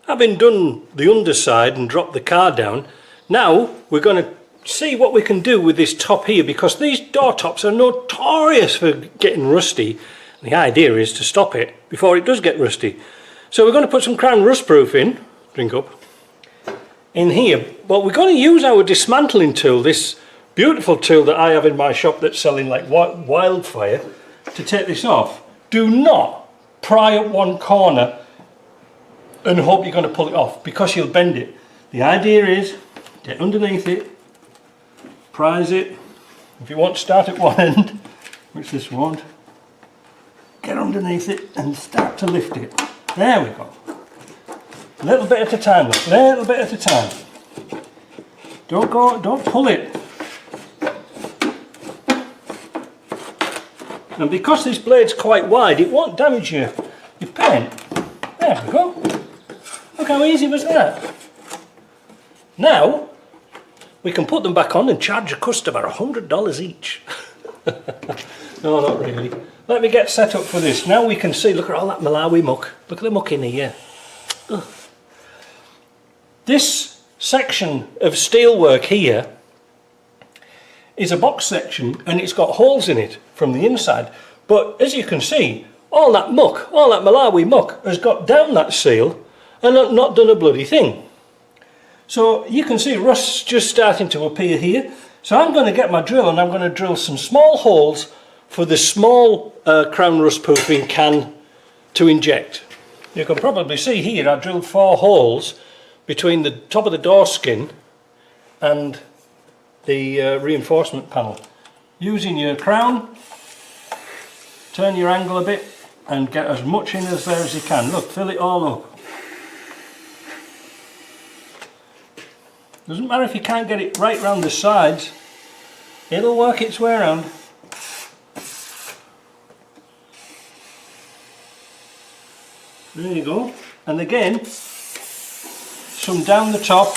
having done the underside and dropped the car down, now we're going to see what we can do with this top here, because these door tops are notorious for getting rusty. The idea is to stop it before it does get rusty. So we're going to put some Krown Rustproofing, drink up, in here. But we're going to use our dismantling tool, this beautiful tool that I have in my shop that's selling like wildfire, to take this off. Do not pry up one corner and hope you're going to pull it off, because you'll bend it. The idea is get underneath it, prise it. If you want to start at one end, which this won't, get underneath it and start to lift it. There we go. A little bit at a time, look, a little bit at a time. Don't pull it. And because this blade's quite wide, it won't damage your paint. There we go. Look how easy was that. Now we can put them back on and charge a customer $100 each. No, not really. Let me get set up for this. Now we can see, look at all that Malawi muck. Look at the muck in here. Ugh. This section of steelwork here is a box section, and it's got holes in it from the inside. But as you can see, all that muck, all that Malawi muck has got down that seal and not done a bloody thing. So you can see rust's just starting to appear here. So I'm going to get my drill and I'm going to drill some small holes for the small Krown Rustproofing can to inject. You can probably see here I drilled 4 holes between the top of the door skin and the reinforcement panel. Using your Krown, turn your angle a bit and get as much in as there as you can. Look, fill it all up. Doesn't matter if you can't get it right round the sides, it'll work its way around. There you go. And again, some down the top.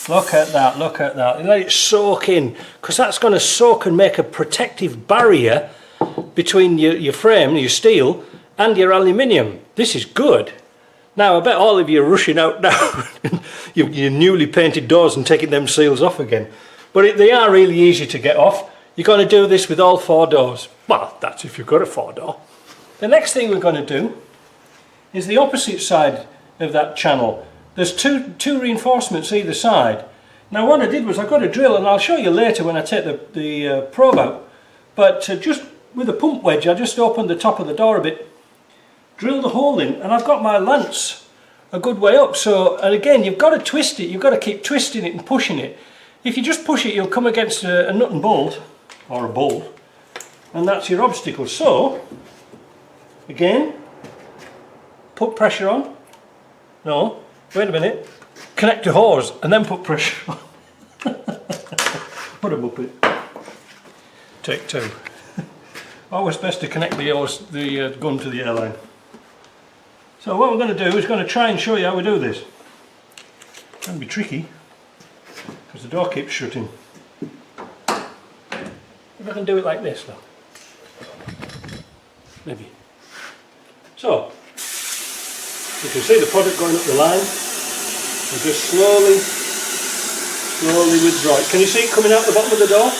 Look at that, look at that. Let it soak in, because that's going to soak and make a protective barrier between your frame, your steel, and your aluminium. This is good. Now I bet all of you are rushing out now your newly painted doors and taking them seals off again. But they are really easy to get off. You're going to do this with all 4 doors. Well, that's if you've got a 4-door. The next thing we're going to do is the opposite side of that channel. There's two reinforcements either side. Now what I did was I got a drill, and I'll show you later when I take the probe out. But just with a pump wedge, I just opened the top of the door a bit, drilled a hole in, and I've got my lance a good way up. So, and again, you've got to twist it, you've got to keep twisting it and pushing it. If you just push it, you'll come against a nut and bolt, or a bolt, and that's your obstacle. So, again, put pressure on. No, wait a minute, connect the hose and then put pressure on. What a muppet. Take 2. Always best to connect the gun to the airline. So what we're going to do is going to try and show you how we do this. It's going to be tricky because the door keeps shutting. If I can do it like this though. Maybe. So you can see the product going up the line, and just slowly withdraw it. Can you see it coming out the bottom of the door?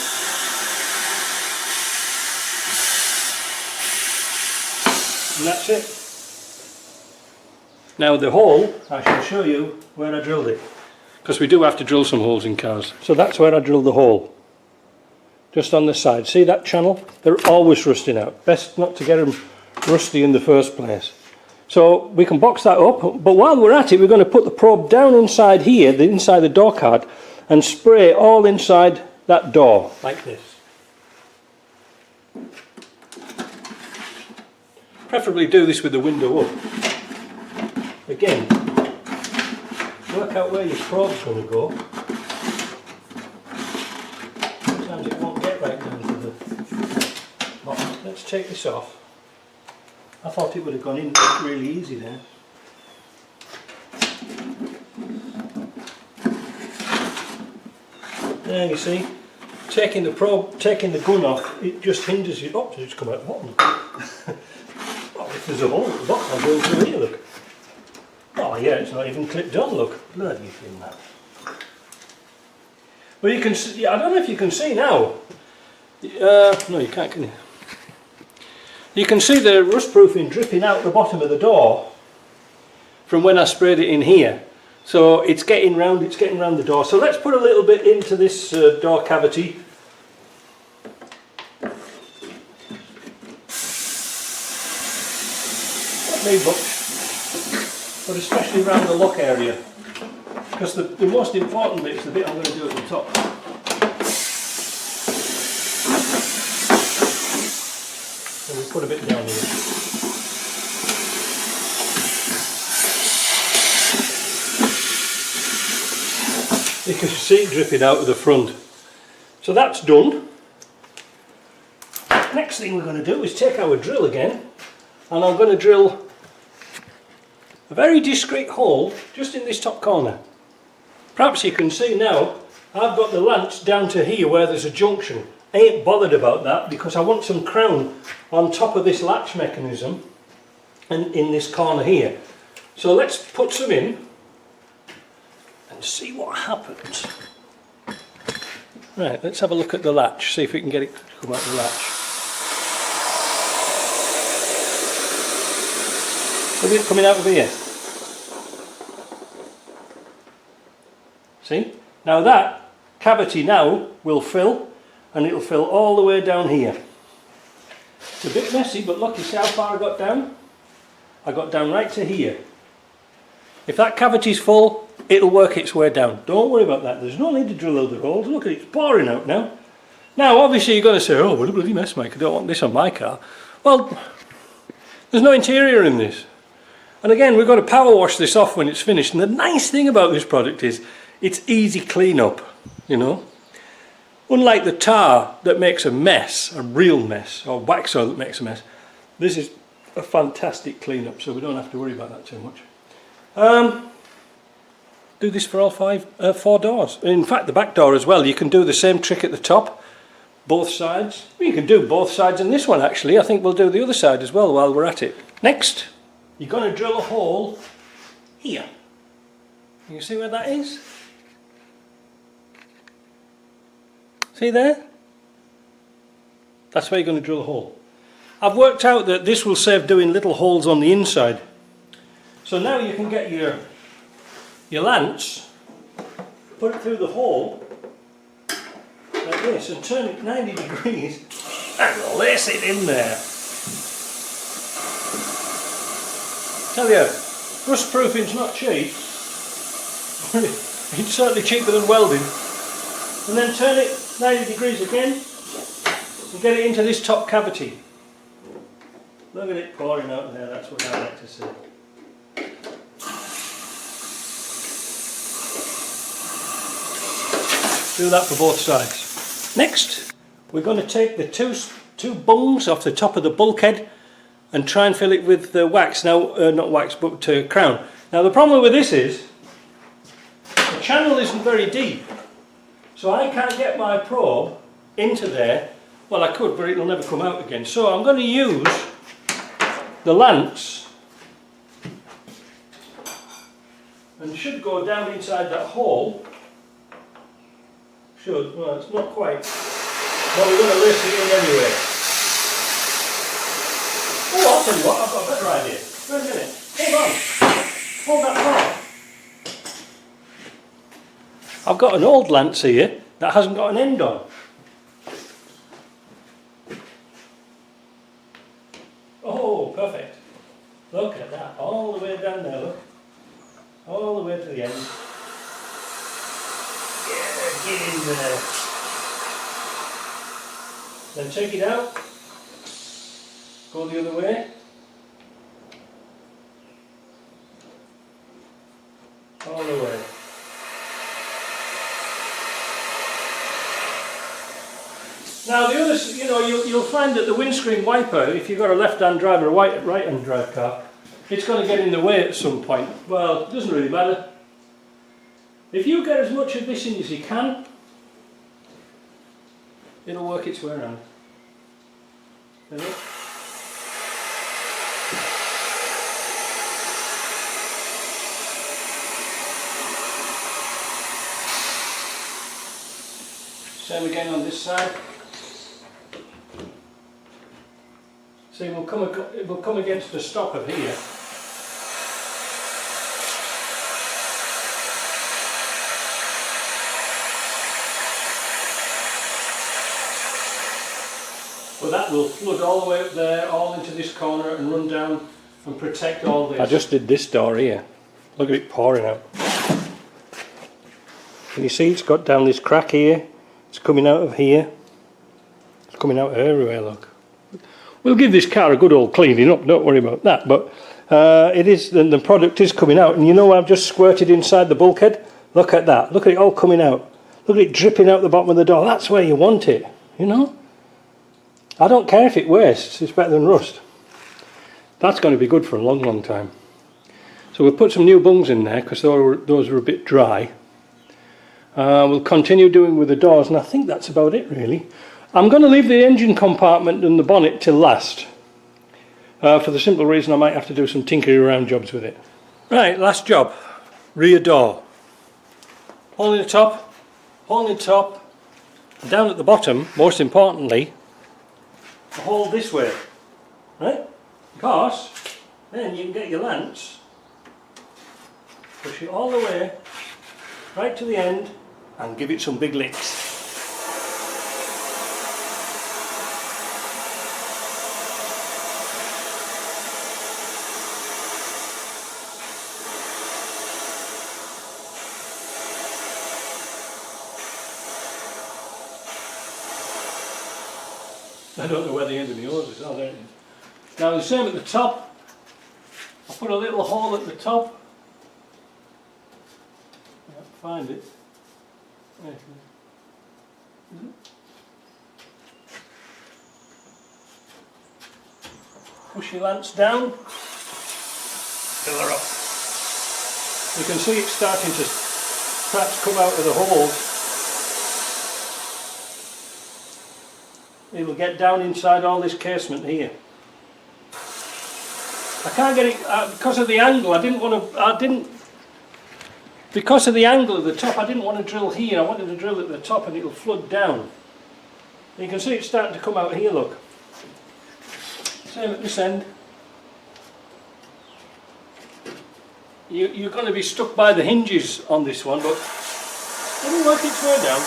And that's it. Now the hole, I shall show you where I drilled it, because we do have to drill some holes in cars. So that's where I drilled the hole, just on the side. See that channel? They're always rusting out. Best not to get them rusty in the first place. So we can box that up, but while we're at it, we're going to put the probe down inside here, inside the door card, and spray all inside that door, like this. Preferably do this with the window up. Again, work out where your probe's going to go. Sometimes it won't get right down to the bottom. Let's take this off. I thought it would have gone in really easy there. There you see, taking the probe, taking the gun off, it just hinders you. Oh, it's come out the bottom. Well, if there's a hole at the bottom, I'll go through here, look. yeah, it's not even clipped on, look. Bloody thing that. Well, you can see, I don't know if you can see now. No, you can't, can you? You can see the rustproofing dripping out the bottom of the door from when I sprayed it in here. So it's getting round the door. So let's put a little bit into this door cavity. Not very much, but especially around the lock area. Because the most important bit is the bit I'm going to do at the top. So we'll put a bit down here. You can see it dripping out of the front. So that's done. Next thing we're going to do is take our drill again, and I'm going to drill a very discreet hole just in this top corner. Perhaps you can see now I've got the latch down to here where there's a junction. I ain't bothered about that because I want some crown on top of this latch mechanism and in this corner here. So let's put some in and see what happens. Right, let's have a look at the latch, see if we can get it to come out the latch. Look at it coming out of here. See? Now that cavity now will fill, and it'll fill all the way down here. It's a bit messy, but look, you see how far I got down? I got down right to here. If that cavity's full, it'll work its way down. Don't worry about that. There's no need to drill other holes. Look at it, it's pouring out now. Now, obviously, you're going to say, oh, what a bloody mess, Mike. I don't want this on my car. Well, there's no interior in this. And again, we've got to power wash this off when it's finished. And the nice thing about this product is it's easy clean up, you know. Unlike the tar that makes a mess, a real mess, or wax oil that makes a mess, this is a fantastic clean up, so we don't have to worry about that too much. Do this for all four doors. In fact, the back door as well, you can do the same trick at the top, both sides. You can do both sides in this one actually. I think we'll do the other side as well while we're at it. Next, you're going to drill a hole here. Can you see where that is? See there? That's where you're going to drill a hole. I've worked out that this will save doing little holes on the inside. So now you can get your lance, put it through the hole like this and turn it 90 degrees and lace it in there. Tell you, rustproofing's not cheap. It's certainly cheaper than welding. And then turn it 90 degrees again and get it into this top cavity. Look at it pouring out there, that's what I like to see. Do that for both sides. Next, we're going to take the two bungs off the top of the bulkhead and try and fill it with wax. Now, not wax, but Krown. Now the problem with this is, the channel isn't very deep. So I can't get my probe into there. Well, I could, but it'll never come out again. So I'm going to use the lance and should go down inside that hole. Should, well, it's not quite, but we're going to lace it in anyway. Oh, I'll tell you what, I've got a better idea. Wait a minute, hold on, hold that thought. I've got an old lance here that hasn't got an end on. Oh, perfect. Look at that, all the way down there, look. All the way to the end. Yeah, get in there. Then take it out. Go the other way. All the way. Now the other, you know, you'll find that the windscreen wiper, if you've got a left-hand drive or a right-hand drive car, it's going to get in the way at some point. Well, it doesn't really matter. If you get as much of this in as you can, it'll work its way around. There you go. again on this side. See, it will come against the stopper here. But that will flood all the way up there, all into this corner and run down and protect all this. I just did this door here. Look at it pouring out. Can you see it's got down this crack here? It's coming out of here. It's coming out everywhere, look. We'll give this car a good old cleaning up, don't worry about that. But the product is coming out. And you know I've just squirted inside the bulkhead? Look at that. Look at it all coming out. Look at it dripping out the bottom of the door. That's where you want it, you know? I don't care if it wastes, it's better than rust. That's going to be good for a long, long time. So we'll put some new bungs in there because those are a bit dry. We'll continue doing with the doors, and I think that's about it really. I'm going to leave the engine compartment and the bonnet till last. For the simple reason I might have to do some tinkering around jobs with it. Right, last job. Rear door. Hole in the top, hole in the top, and down at the bottom, most importantly, a hole this way, right? Because then you can get your lance, push it all the way right to the end and give it some big licks. I don't know where the end of the hose is. Oh, there it is. Now the same at the top. I put a little hole at the top. I can't find it. There it is. Push your lance down. Fill her up. You can see it's starting to perhaps come out of the hole. It will get down inside all this casement here. I can't get it because of the angle. Because of the angle of the top, I didn't want to drill here. I wanted to drill at the top and it'll flood down. You can see it's starting to come out here, look. Same at this end. You're going to be stuck by the hinges on this one, but it'll work its way down.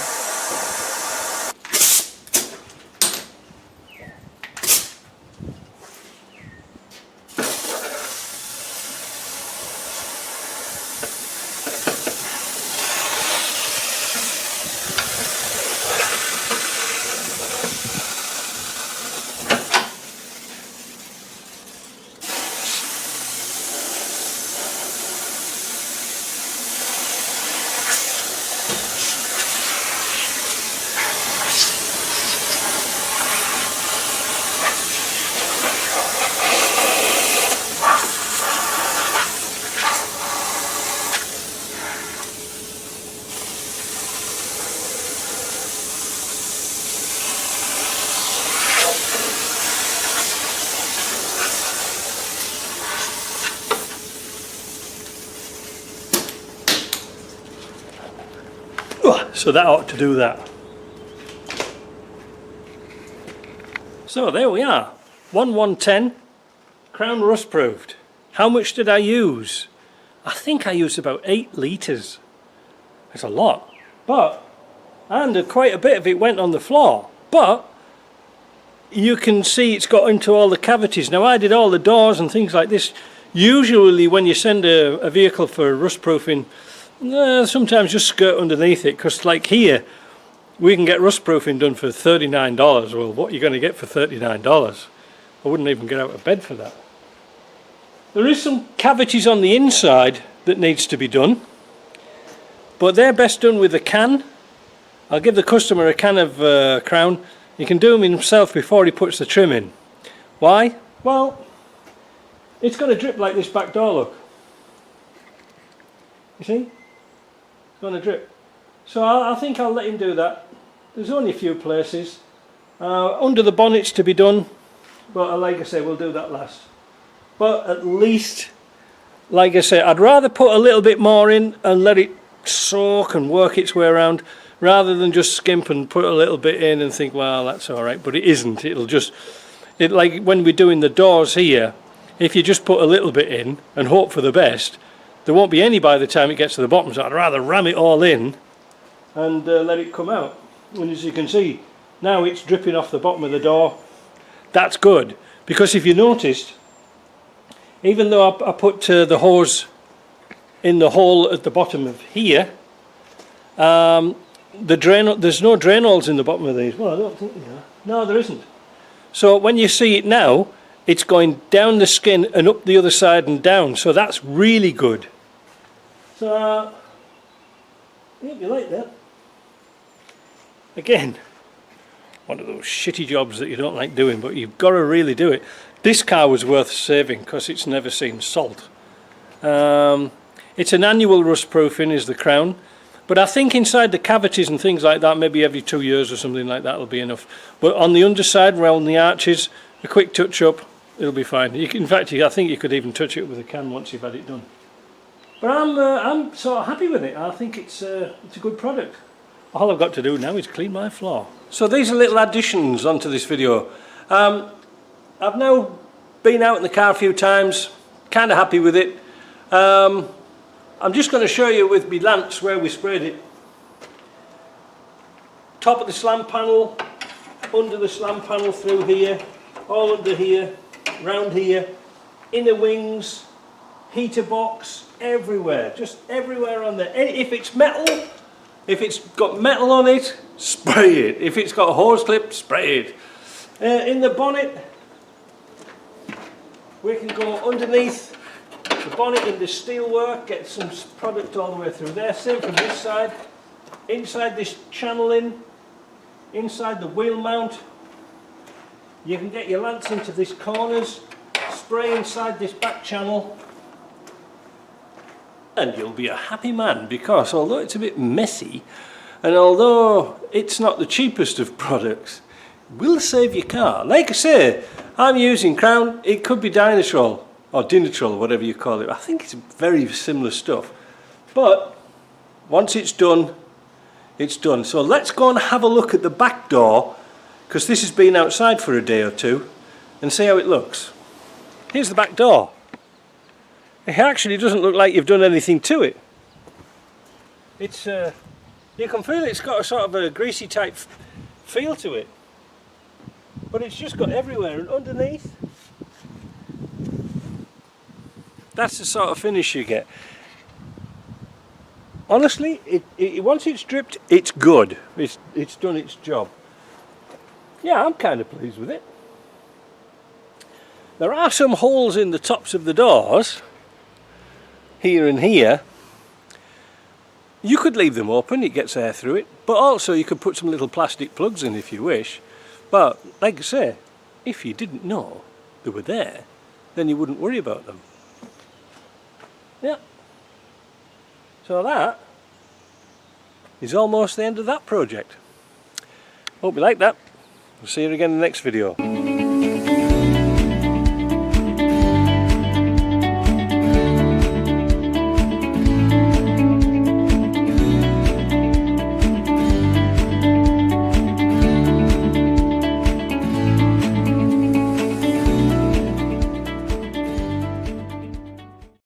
So that ought to do that. So there we are, 1110 Krown rust proofed. How much did I use? I think I used about 8 litres. That's a lot, and quite a bit of it went on the floor, but you can see it's got into all the cavities. Now I did all the doors and things like this. Usually when you send a vehicle for rust proofing, sometimes just skirt underneath it, because like here we can get rust proofing done for $39. Well, what are you going to get for $39? I wouldn't even get out of bed for that. There is some cavities on the inside that needs to be done, but they're best done with a can. I'll give the customer a can of Krown. He can do them himself before he puts the trim in. Why? Well, it's going to drip like this back door, look. You see? Going to drip. So I think I'll let him do that. There's only a few places. Under the bonnets to be done, but like I say, we'll do that last. But at least, like I say, I'd rather put a little bit more in and let it soak and work its way around rather than just skimp and put a little bit in and think, well, that's all right, but it isn't. It'll just, like when we're doing the doors here, if you just put a little bit in and hope for the best, there won't be any by the time it gets to the bottom, so I'd rather ram it all in and let it come out. And as you can see, now it's dripping off the bottom of the door. That's good, because if you noticed, even though I put the hose in the hole at the bottom of here, there's no drain holes in the bottom of these. Well, I don't think there are. No, there isn't. So when you see it now, it's going down the skin and up the other side and down, so that's really good. So I hope you like that. Again, one of those shitty jobs that you don't like doing, but you've got to really do it. This car was worth saving because it's never seen salt. It's an annual rust proofing, is the Krown, but I think inside the cavities and things like that, maybe every 2 years or something like that will be enough. But on the underside, around the arches, a quick touch up, it'll be fine. In fact, I think you could even touch it with a can once you've had it done. But I'm sort of happy with it. I think it's a good product. All I've got to do now is clean my floor. So these are little additions onto this video. I've now been out in the car a few times, kind of happy with it. I'm just going to show you with my lance where we sprayed it. Top of the slam panel, under the slam panel, through here, all under here, round here, inner wings, heater box, everywhere, just everywhere on there. If it's metal, if it's got metal on it, spray it. If it's got a hose clip, spray it. In the bonnet, we can go underneath the bonnet in the steelwork, get some product all the way through there. Same from this side. Inside this channeling, inside the wheel mount, you can get your lance into these corners, spray inside this back channel, and you'll be a happy man, because although it's a bit messy and although it's not the cheapest of products, it will save your car. Like I say, I'm using Krown. It could be Dynatrol or Dinatrol, whatever you call it. I think it's very similar stuff, but once it's done, it's done. So let's go and have a look at the back door, because this has been outside for a day or two, and see how it looks. Here's the back door. It actually doesn't look like you've done anything to it. It's you can feel it's got a sort of a greasy type feel to it, but it's just got everywhere. And underneath, that's the sort of finish you get. Honestly, once it's dripped, it's good. It's done its job. Yeah, I'm kind of pleased with it. There are some holes in the tops of the doors, here and here. You could leave them open, it gets air through it, but also you could put some little plastic plugs in if you wish. But like I say, if you didn't know they were there, then you wouldn't worry about them. Yeah. So that is almost the end of that project. Hope you like that. We'll see you again in the next video.